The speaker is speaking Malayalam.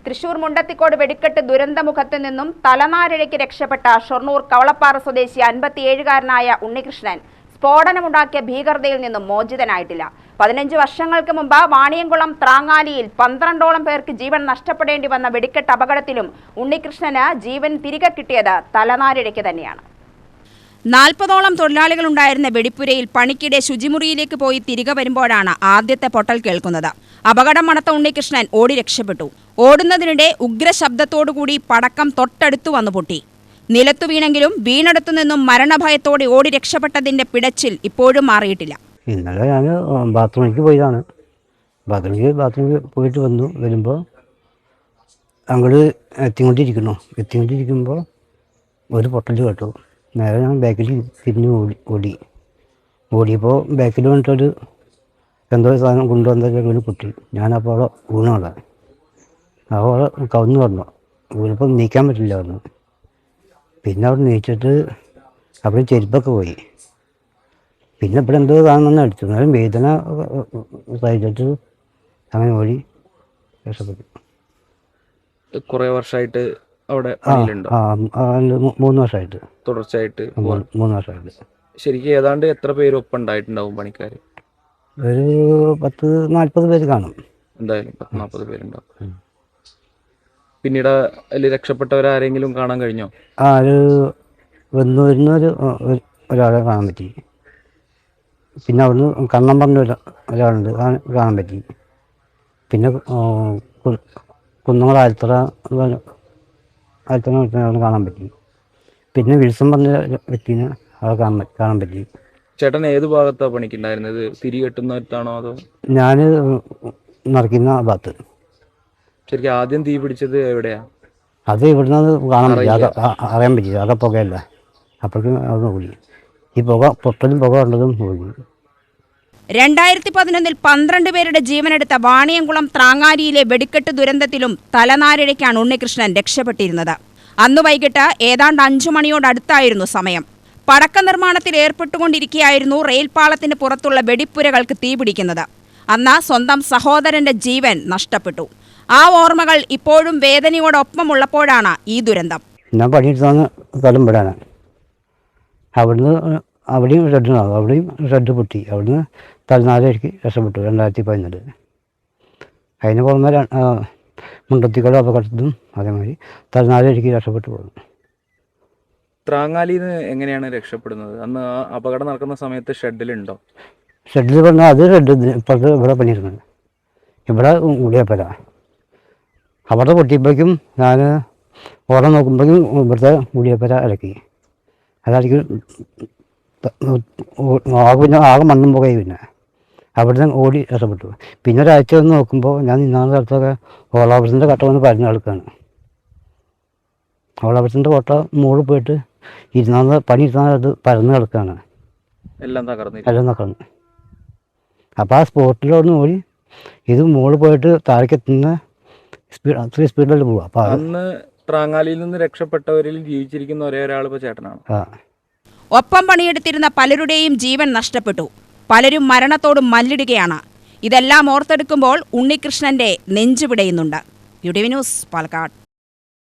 തൃശൂർ മുണ്ടത്തിക്കോട് വെടിക്കെട്ട് ദുരന്തമുഖത്ത് നിന്നും തലനാരിഴയ്ക്ക് രക്ഷപ്പെട്ട ഷൊർണൂർ കവളപ്പാറ സ്വദേശി 57-കാരനായ ഉണ്ണികൃഷ്ണൻ സ്ഫോടനമുണ്ടാക്കിയ ഭീകരതയിൽ നിന്നും മോചിതനായിട്ടില്ല. 15 വർഷങ്ങൾക്ക് മുമ്പ് വാണിയംകുളം ത്രാങ്ങാലിയിൽ 12ഓളം പേർക്ക് ജീവൻ നഷ്ടപ്പെടേണ്ടി വന്ന വെടിക്കെട്ട് അപകടത്തിലും ഉണ്ണികൃഷ്ണന് ജീവൻ തിരികെ കിട്ടിയത് തലനാരിഴയ്ക്ക് തന്നെയാണ്. 40ഓളം തൊഴിലാളികളുണ്ടായിരുന്ന വെടിപ്പുരയിൽ പണിക്കിടെ ശുചിമുറിയിലേക്ക് പോയി തിരികെ വരുമ്പോഴാണ് ആദ്യത്തെ പൊട്ടൽ കേൾക്കുന്നത്. അപകടം മണത്ത ഉണ്ണികൃഷ്ണൻ ഓടി രക്ഷപ്പെട്ടു. ഓടുന്നതിനിടെ ഉഗ്രശബ്ദത്തോടുകൂടി പടക്കം തൊട്ടടുത്തു വന്നു പൊട്ടി. നിലത്തു വീണെങ്കിലും വീണടുത്തു നിന്നും മരണഭയത്തോടെ ഓടി രക്ഷപ്പെട്ടതിന്റെ പിടച്ചിൽ ഇപ്പോഴും മാറിയിട്ടില്ല. ഇന്നലെ ഞാൻ ബാത്റൂമിലേക്ക് പോയതാണ്. ബാത്റൂമിൽ പോയിട്ട് വരുമ്പോൾ അങ്ങോട്ട് എത്തിക്കൊണ്ടിരിക്കുമ്പോൾ ഒരു പൊട്ടൽ കേട്ടു. നേരെ ഞാൻ ബാക്കിൽ തിരിഞ്ഞ് ഓടിയപ്പോൾ ബാക്കിൽ വന്നിട്ടൊരു എന്തോ സാധനം കൊണ്ടുവന്നൊക്കെ ഒരു കുട്ടി. ഞാനപ്പോൾ അവിടെ വീണോളെ അവളെ കവന്ന് പറഞ്ഞു. വീണപ്പോൾ നീക്കാൻ പറ്റില്ല പറഞ്ഞു. പിന്നെ അവിടെ നീച്ചിട്ട് അവിടെ ചെരുപ്പൊക്കെ പോയി. പിന്നെ ഇവിടെ എന്തോ കാണുമെന്ന് അടിച്ചു. എന്നാലും വേദന സഹിച്ചിട്ട് അങ്ങനെ ഓടി രക്ഷപ്പെട്ടു. കുറേ വർഷമായിട്ട് അവിടെ 3 വർഷമായിട്ട് തുടർച്ചയായിട്ട് 3 വർഷമായിട്ട്. ശരിക്കും ഏതാണ്ട് എത്ര പേര് ഒപ്പം ഉണ്ടായിട്ടുണ്ടാവും പണിക്കാർ? ഒരു 10-40 പേര് കാണും. എന്തായാലും 10-40 പേരുണ്ടാവും. പിന്നീട് അതിൽ രക്ഷപ്പെട്ടവരാരെങ്കിലും കാണാൻ കഴിഞ്ഞോ? ഒരു വരുന്നൊരു ഒരാളെ കാണാൻ പറ്റി. പിന്നെ അവിടുന്ന് കണ്ണം പറഞ്ഞ ഒരാളുണ്ട്, കാണാൻ പറ്റി. പിന്നെ കുന്നങ്ങൾ ആൽത്തറ കാണാൻ പറ്റി. പിന്നെ വിൽസൺ പറഞ്ഞ വ്യക്തിനെ അവിടെ കാണാൻ പറ്റി. ചേട്ടൻ ഏത് ഭാഗത്താണ് പണിക്കുണ്ടായിരുന്നത്? തിരി കെട്ടുന്നിടത്താണോ അതോ? ഞാൻ നിറയ്ക്കുന്ന ഭാഗത്ത്. ശരിക്കും ആദ്യം തീ പിടിച്ചത് എവിടെയാ? അത് ഇവിടുന്ന് കാണാൻ പറ്റി, അറിയാൻ പറ്റി. അതൊക്കെ പുകയല്ല. അപ്പോഴേക്കും അവിടുന്ന് ഓടി. ഈ പൊട്ടലും പുക ഉള്ളതും ഓടി. 2011 12 പേരുടെ ജീവനെടുത്ത വാണിയംകുളം ത്രാങ്ങാലിയിലെ വെടിക്കെട്ട് ദുരന്തത്തിലും തലനാരിഴയ്ക്കാണ് ഉണ്ണികൃഷ്ണൻ രക്ഷപ്പെട്ടിരുന്നത്. അന്നു വൈകിട്ട് ഏതാണ്ട് 5 മണിയോടടുത്തായിരുന്നു സമയം. പടക്ക നിർമ്മാണത്തിൽ ഏർപ്പെട്ടുകൊണ്ടിരിക്കുകയായിരുന്നു റെയിൽപാളത്തിന് പുറത്തുള്ള വെടിപ്പുരകൾക്ക് തീപിടിക്കുന്നത്. അന്ന് സ്വന്തം സഹോദരന്റെ ജീവൻ നഷ്ടപ്പെട്ടു. ആ ഓർമ്മകൾ ഇപ്പോഴും വേദനയോടൊപ്പമുള്ളപ്പോഴാണ് ഈ ദുരന്തം. ഞാൻ പണിയെടുത്താന്ന് സ്ഥലം വിടാനാണ്. അവിടെയും ഷെഡുണ്ടാകും. അവിടെയും ഷെഡ് പൊട്ടി. അവിടുന്ന് തലനാരിഴയ്ക്ക് രക്ഷപ്പെട്ടു 2014. അതിന് പുറമെ മുണ്ടത്തിക്കോട് അപകടത്തിലും അതേമാതിരി തലനാരിഴയ്ക്ക് രക്ഷപ്പെട്ടു പോകുന്നു. ത്രാങ്ങാലിന്ന് എങ്ങനെയാണ് രക്ഷപ്പെടുന്നത്? അന്ന് ആ അപകടം നടക്കുന്ന സമയത്ത് ഷെഡിലുണ്ടോ? ഷെഡിൽ പറഞ്ഞാൽ അത് ഷെഡ് ഇപ്പോഴത്തെ ഇവിടെ പണിയിരുന്നത്. ഇവിടെ ഉടിയപ്പല. അവിടെ പൊട്ടിയപ്പോഴേക്കും ഞാൻ ഓടം നോക്കുമ്പോഴേക്കും ഇവിടുത്തെ ഉടിയപ്പല ഇറക്കി. അതായിരിക്കും ആകെ മണ്ണും പുകയും. പിന്നെ അവിടുന്ന് ഓടി രക്ഷപ്പെട്ടു. പിന്നെ ഒരാഴ്ച വന്ന് നോക്കുമ്പോൾ ഞാൻ നിന്നാളുടെ അടുത്തൊക്കെ ഓളാപുരത്തിൻ്റെ കട്ട വന്ന് പരന്ന് കിടക്കുകയാണ്. ഓളാപുരത്തിൻ്റെ കോട്ട മുകളിൽ പോയിട്ട് പണി ഇരുന്നാളത് പരന്ന് കിടക്കുകയാണ്. എല്ലാം തകർന്നു. അപ്പോൾ ആ സ്പോട്ടിലൊന്ന് ഓടി ഇത് മുകളിൽ പോയിട്ട് താഴേക്ക് എത്തുന്ന അത്രയും സ്പീഡിൽ പോവുക. അപ്പോൾ അന്ന് ത്രാങ്ങാലിയിൽ നിന്ന് രക്ഷപ്പെട്ടവരിൽ ജീവിച്ചിരിക്കുന്ന ഒരേ ഒരാൾ ഇപ്പോൾ ചേട്ടനാണ്. ഒപ്പം പണിയെടുത്തിരുന്ന പലരുടെയും ജീവൻ നഷ്ടപ്പെട്ടു. പലരും മരണത്തോട് മല്ലിടുകയാണ്. ഇതെല്ലാം ഓർത്തെടുക്കുമ്പോൾ ഉണ്ണികൃഷ്ണന്റെ നെഞ്ചു പിടയുന്നുണ്ട്. UTV news, Palakkad.